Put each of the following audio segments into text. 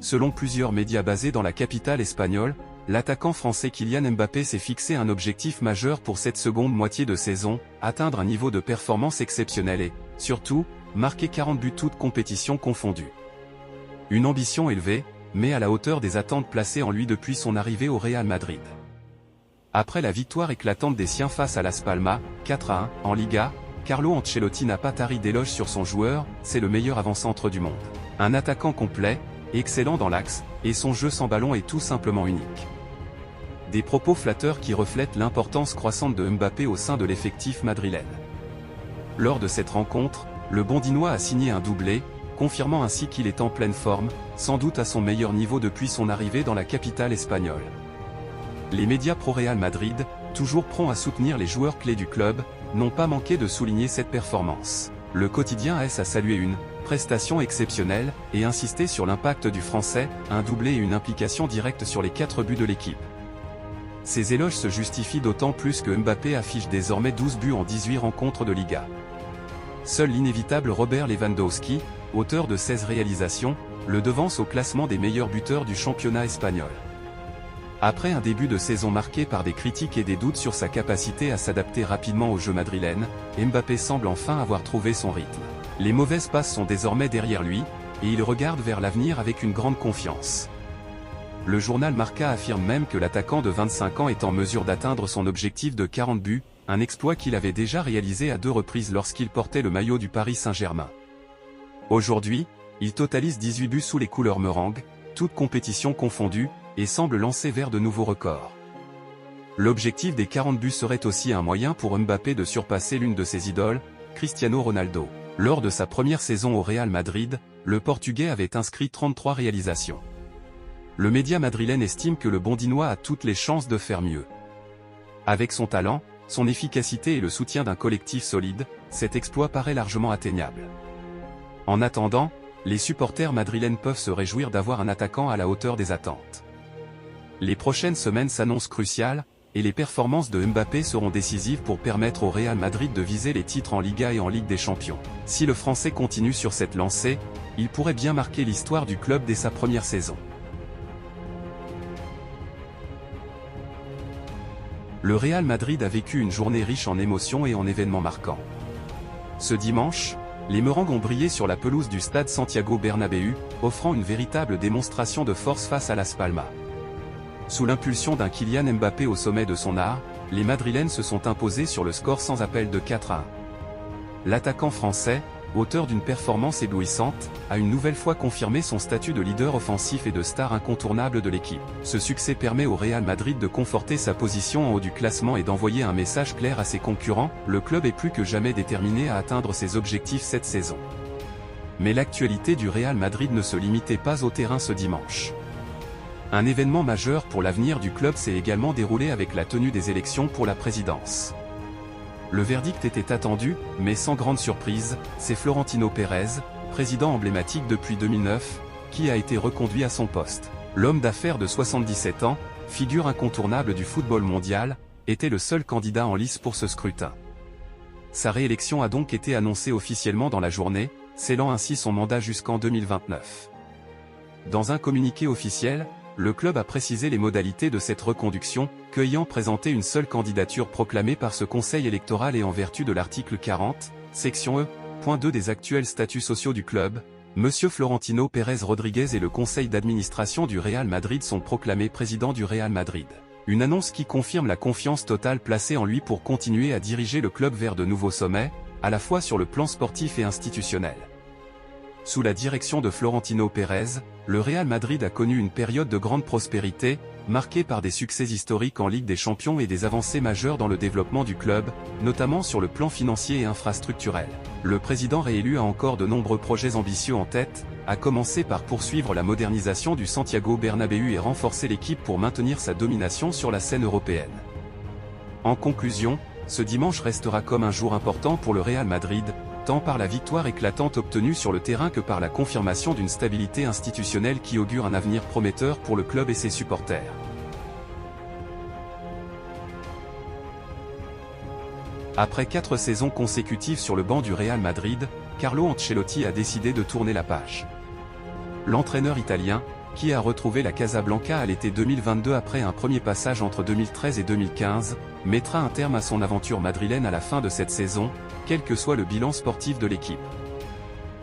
Selon plusieurs médias basés dans la capitale espagnole, l'attaquant français Kylian Mbappé s'est fixé un objectif majeur pour cette seconde moitié de saison, atteindre un niveau de performance exceptionnel et, surtout, marquer 40 buts toutes compétitions confondues. Une ambition élevée, mais à la hauteur des attentes placées en lui depuis son arrivée au Real Madrid. Après la victoire éclatante des siens face à Las Palmas, 4-1, en Liga, Carlo Ancelotti n'a pas tari d'éloges sur son joueur, c'est le meilleur avant-centre du monde. Un attaquant complet, excellent dans l'axe, et son jeu sans ballon est tout simplement unique. Des propos flatteurs qui reflètent l'importance croissante de Mbappé au sein de l'effectif madrilène. Lors de cette rencontre, le Bondinois a signé un doublé, confirmant ainsi qu'il est en pleine forme, sans doute à son meilleur niveau depuis son arrivée dans la capitale espagnole. Les médias pro-Real Madrid, toujours prompts à soutenir les joueurs clés du club, n'ont pas manqué de souligner cette performance. Le quotidien AS a salué une prestation exceptionnelle et insisté sur l'impact du Français, un doublé et une implication directe sur les 4 buts de l'équipe. Ces éloges se justifient d'autant plus que Mbappé affiche désormais 12 buts en 18 rencontres de Liga. Seul l'inévitable Robert Lewandowski, auteur de 16 réalisations, le devance au classement des meilleurs buteurs du championnat espagnol. Après un début de saison marqué par des critiques et des doutes sur sa capacité à s'adapter rapidement au jeu madrilène, Mbappé semble enfin avoir trouvé son rythme. Les mauvaises passes sont désormais derrière lui, et il regarde vers l'avenir avec une grande confiance. Le journal Marca affirme même que l'attaquant de 25 ans est en mesure d'atteindre son objectif de 40 buts, un exploit qu'il avait déjà réalisé à 2 reprises lorsqu'il portait le maillot du Paris Saint-Germain. Aujourd'hui, il totalise 18 buts sous les couleurs meringues, toutes compétitions confondues, et semble lancer vers de nouveaux records. L'objectif des 40 buts serait aussi un moyen pour Mbappé de surpasser l'une de ses idoles, Cristiano Ronaldo. Lors de sa première saison au Real Madrid, le Portugais avait inscrit 33 réalisations. Le média madrilène estime que le Bondinois a toutes les chances de faire mieux. Avec son talent, son efficacité et le soutien d'un collectif solide, cet exploit paraît largement atteignable. En attendant, les supporters madrilènes peuvent se réjouir d'avoir un attaquant à la hauteur des attentes. Les prochaines semaines s'annoncent cruciales, et les performances de Mbappé seront décisives pour permettre au Real Madrid de viser les titres en Liga et en Ligue des Champions. Si le Français continue sur cette lancée, il pourrait bien marquer l'histoire du club dès sa première saison. Le Real Madrid a vécu une journée riche en émotions et en événements marquants. Ce dimanche, les Merengues ont brillé sur la pelouse du stade Santiago Bernabéu, offrant une véritable démonstration de force face à Las Palmas. Sous l'impulsion d'un Kylian Mbappé au sommet de son art, les Madrilènes se sont imposés sur le score sans appel de 4-1. L'attaquant français, auteur d'une performance éblouissante, a une nouvelle fois confirmé son statut de leader offensif et de star incontournable de l'équipe. Ce succès permet au Real Madrid de conforter sa position en haut du classement et d'envoyer un message clair à ses concurrents, le club est plus que jamais déterminé à atteindre ses objectifs cette saison. Mais l'actualité du Real Madrid ne se limitait pas au terrain ce dimanche. Un événement majeur pour l'avenir du club s'est également déroulé avec la tenue des élections pour la présidence. Le verdict était attendu, mais sans grande surprise, c'est Florentino Pérez, président emblématique depuis 2009, qui a été reconduit à son poste. L'homme d'affaires de 77 ans, figure incontournable du football mondial, était le seul candidat en lice pour ce scrutin. Sa réélection a donc été annoncée officiellement dans la journée, scellant ainsi son mandat jusqu'en 2029. Dans un communiqué officiel, le club a précisé les modalités de cette reconduction, qu'ayant présenté une seule candidature proclamée par ce conseil électoral et en vertu de l'article 40, section E.2 des actuels statuts sociaux du club, M. Florentino Pérez Rodriguez et le conseil d'administration du Real Madrid sont proclamés président du Real Madrid. Une annonce qui confirme la confiance totale placée en lui pour continuer à diriger le club vers de nouveaux sommets, à la fois sur le plan sportif et institutionnel. Sous la direction de Florentino Pérez, le Real Madrid a connu une période de grande prospérité, marquée par des succès historiques en Ligue des Champions et des avancées majeures dans le développement du club, notamment sur le plan financier et infrastructurel. Le président réélu a encore de nombreux projets ambitieux en tête, à commencer par poursuivre la modernisation du Santiago Bernabéu et renforcer l'équipe pour maintenir sa domination sur la scène européenne. En conclusion, ce dimanche restera comme un jour important pour le Real Madrid, tant par la victoire éclatante obtenue sur le terrain que par la confirmation d'une stabilité institutionnelle qui augure un avenir prometteur pour le club et ses supporters. Après 4 saisons consécutives sur le banc du Real Madrid, Carlo Ancelotti a décidé de tourner la page. L'entraîneur italien, qui a retrouvé la Casablanca à l'été 2022 après un premier passage entre 2013 et 2015, mettra un terme à son aventure madrilène à la fin de cette saison, quel que soit le bilan sportif de l'équipe.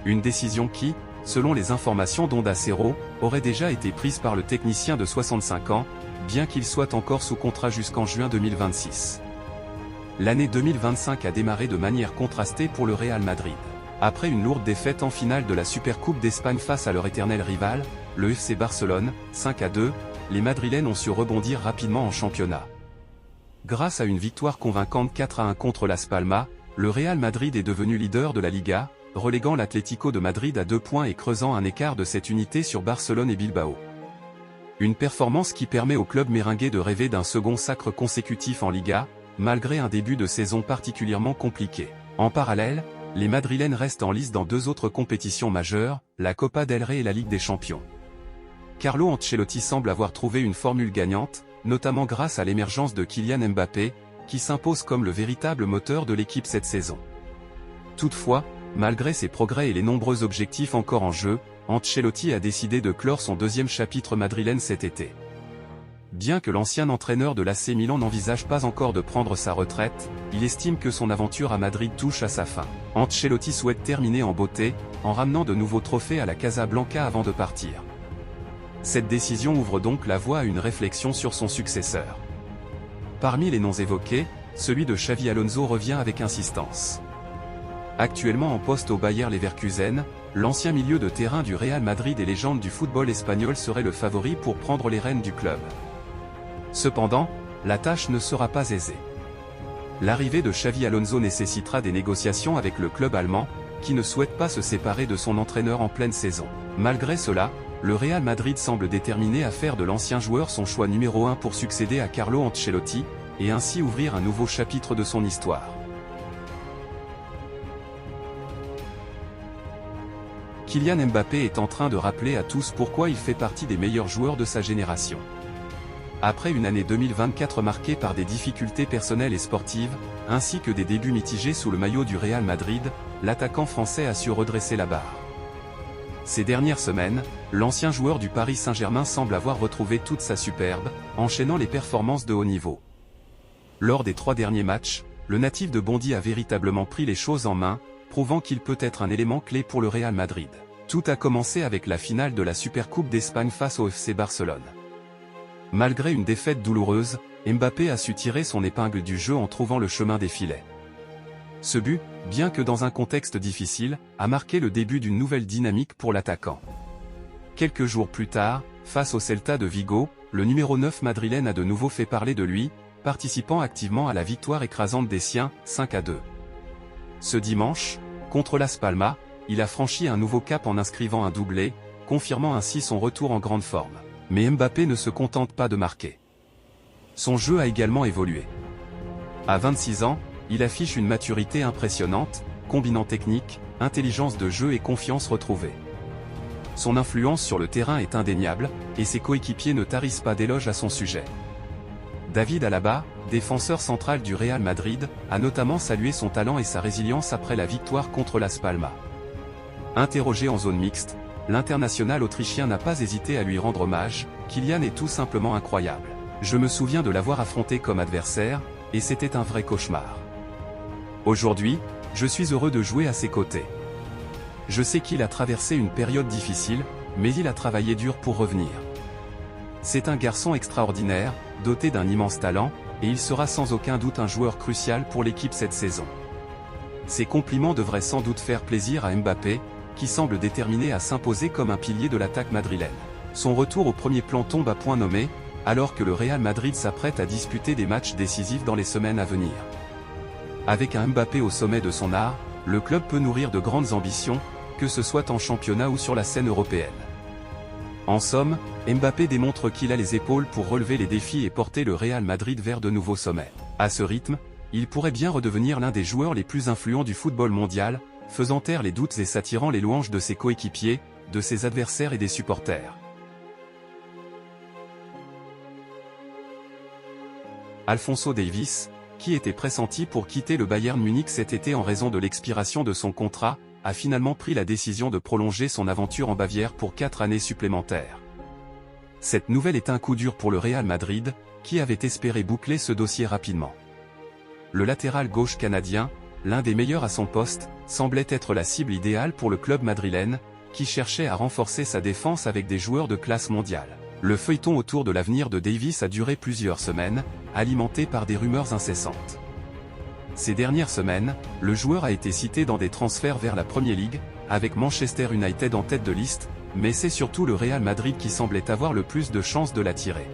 Une décision qui, selon les informations d'Onda Cero, aurait déjà été prise par le technicien de 65 ans, bien qu'il soit encore sous contrat jusqu'en juin 2026. L'année 2025 a démarré de manière contrastée pour le Real Madrid. Après une lourde défaite en finale de la Supercoupe d'Espagne face à leur éternel rival, le FC Barcelone, 5-2, les Madrilènes ont su rebondir rapidement en championnat. Grâce à une victoire convaincante 4-1 contre Las Palmas, le Real Madrid est devenu leader de la Liga, reléguant l'Atlético de Madrid à 2 points et creusant un écart de 7 unités sur Barcelone et Bilbao. Une performance qui permet au club merengue de rêver d'un second sacre consécutif en Liga, malgré un début de saison particulièrement compliqué. En parallèle, les Madrilènes restent en lice dans 2 autres compétitions majeures, la Copa del Rey et la Ligue des Champions. Carlo Ancelotti semble avoir trouvé une formule gagnante, notamment grâce à l'émergence de Kylian Mbappé, qui s'impose comme le véritable moteur de l'équipe cette saison. Toutefois, malgré ses progrès et les nombreux objectifs encore en jeu, Ancelotti a décidé de clore son 2e chapitre madrilène cet été. Bien que l'ancien entraîneur de l'AC Milan n'envisage pas encore de prendre sa retraite, il estime que son aventure à Madrid touche à sa fin. Ancelotti souhaite terminer en beauté, en ramenant de nouveaux trophées à la Casablanca avant de partir. Cette décision ouvre donc la voie à une réflexion sur son successeur. Parmi les noms évoqués, celui de Xavi Alonso revient avec insistance. Actuellement en poste au Bayer Leverkusen, l'ancien milieu de terrain du Real Madrid et légende du football espagnol serait le favori pour prendre les rênes du club. Cependant, la tâche ne sera pas aisée. L'arrivée de Xavi Alonso nécessitera des négociations avec le club allemand, qui ne souhaite pas se séparer de son entraîneur en pleine saison. Malgré cela, le Real Madrid semble déterminé à faire de l'ancien joueur son choix numéro 1 pour succéder à Carlo Ancelotti, et ainsi ouvrir un nouveau chapitre de son histoire. Kylian Mbappé est en train de rappeler à tous pourquoi il fait partie des meilleurs joueurs de sa génération. Après une année 2024 marquée par des difficultés personnelles et sportives, ainsi que des débuts mitigés sous le maillot du Real Madrid, l'attaquant français a su redresser la barre. Ces dernières semaines, l'ancien joueur du Paris Saint-Germain semble avoir retrouvé toute sa superbe, enchaînant les performances de haut niveau. Lors des 3 derniers matchs, le natif de Bondy a véritablement pris les choses en main, prouvant qu'il peut être un élément clé pour le Real Madrid. Tout a commencé avec la finale de la Supercoupe d'Espagne face au FC Barcelone. Malgré une défaite douloureuse, Mbappé a su tirer son épingle du jeu en trouvant le chemin des filets. Ce but, bien que dans un contexte difficile, a marqué le début d'une nouvelle dynamique pour l'attaquant. Quelques jours plus tard, face au Celta de Vigo, le numéro 9 madrilène a de nouveau fait parler de lui, participant activement à la victoire écrasante des siens, 5-2. Ce dimanche, contre Las Palmas, il a franchi un nouveau cap en inscrivant un doublé, confirmant ainsi son retour en grande forme. Mais Mbappé ne se contente pas de marquer. Son jeu a également évolué. À 26 ans, il affiche une maturité impressionnante, combinant technique, intelligence de jeu et confiance retrouvée. Son influence sur le terrain est indéniable, et ses coéquipiers ne tarissent pas d'éloges à son sujet. David Alaba, défenseur central du Real Madrid, a notamment salué son talent et sa résilience après la victoire contre Las Palmas. Interrogé en zone mixte, l'international autrichien n'a pas hésité à lui rendre hommage. Kylian est tout simplement incroyable. Je me souviens de l'avoir affronté comme adversaire, et c'était un vrai cauchemar. Aujourd'hui, je suis heureux de jouer à ses côtés. Je sais qu'il a traversé une période difficile, mais il a travaillé dur pour revenir. C'est un garçon extraordinaire, doté d'un immense talent, et il sera sans aucun doute un joueur crucial pour l'équipe cette saison. Ces compliments devraient sans doute faire plaisir à Mbappé, qui semble déterminé à s'imposer comme un pilier de l'attaque madrilène. Son retour au premier plan tombe à point nommé, alors que le Real Madrid s'apprête à disputer des matchs décisifs dans les semaines à venir. Avec un Mbappé au sommet de son art, le club peut nourrir de grandes ambitions, que ce soit en championnat ou sur la scène européenne. En somme, Mbappé démontre qu'il a les épaules pour relever les défis et porter le Real Madrid vers de nouveaux sommets. À ce rythme, il pourrait bien redevenir l'un des joueurs les plus influents du football mondial, faisant taire les doutes et s'attirant les louanges de ses coéquipiers, de ses adversaires et des supporters. Alphonso Davies, qui était pressenti pour quitter le Bayern Munich cet été en raison de l'expiration de son contrat, a finalement pris la décision de prolonger son aventure en Bavière pour 4 années supplémentaires. Cette nouvelle est un coup dur pour le Real Madrid, qui avait espéré boucler ce dossier rapidement. Le latéral gauche canadien, l'un des meilleurs à son poste, semblait être la cible idéale pour le club madrilène, qui cherchait à renforcer sa défense avec des joueurs de classe mondiale. Le feuilleton autour de l'avenir de Davis a duré plusieurs semaines, alimenté par des rumeurs incessantes. Ces dernières semaines, le joueur a été cité dans des transferts vers la Premier League, avec Manchester United en tête de liste, mais c'est surtout le Real Madrid qui semblait avoir le plus de chances de l'attirer.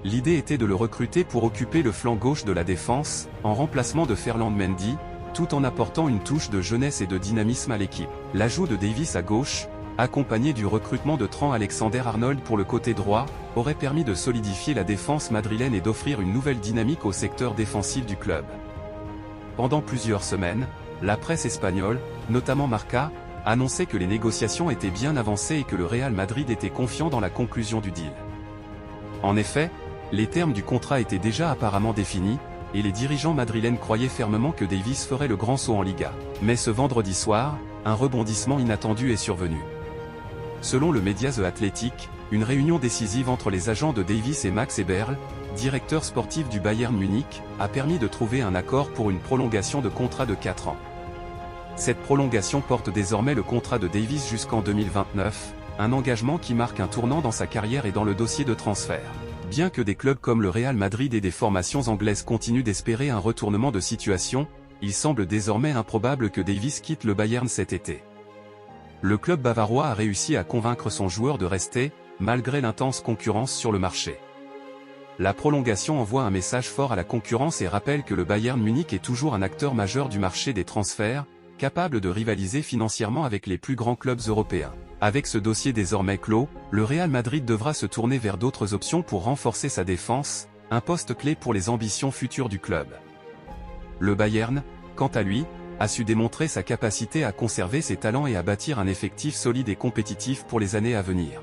L'idée était de le recruter pour occuper le flanc gauche de la défense, en remplacement de Ferland Mendy, tout en apportant une touche de jeunesse et de dynamisme à l'équipe. L'ajout de Davis à gauche, accompagné du recrutement de Trent Alexander-Arnold pour le côté droit, aurait permis de solidifier la défense madrilène et d'offrir une nouvelle dynamique au secteur défensif du club. Pendant plusieurs semaines, la presse espagnole, notamment Marca, annonçait que les négociations étaient bien avancées et que le Real Madrid était confiant dans la conclusion du deal. En effet, les termes du contrat étaient déjà apparemment définis, et les dirigeants madrilènes croyaient fermement que Davis ferait le grand saut en Liga. Mais ce vendredi soir, un rebondissement inattendu est survenu. Selon le média The Athletic, une réunion décisive entre les agents de Davis et Max Eberl, directeur sportif du Bayern Munich, a permis de trouver un accord pour une prolongation de contrat de 4 ans. Cette prolongation porte désormais le contrat de Davis jusqu'en 2029, un engagement qui marque un tournant dans sa carrière et dans le dossier de transfert. Bien que des clubs comme le Real Madrid et des formations anglaises continuent d'espérer un retournement de situation, il semble désormais improbable que Davis quitte le Bayern cet été. Le club bavarois a réussi à convaincre son joueur de rester, malgré l'intense concurrence sur le marché. La prolongation envoie un message fort à la concurrence et rappelle que le Bayern Munich est toujours un acteur majeur du marché des transferts, capable de rivaliser financièrement avec les plus grands clubs européens. Avec ce dossier désormais clos, le Real Madrid devra se tourner vers d'autres options pour renforcer sa défense, un poste clé pour les ambitions futures du club. Le Bayern, quant à lui, a su démontrer sa capacité à conserver ses talents et à bâtir un effectif solide et compétitif pour les années à venir.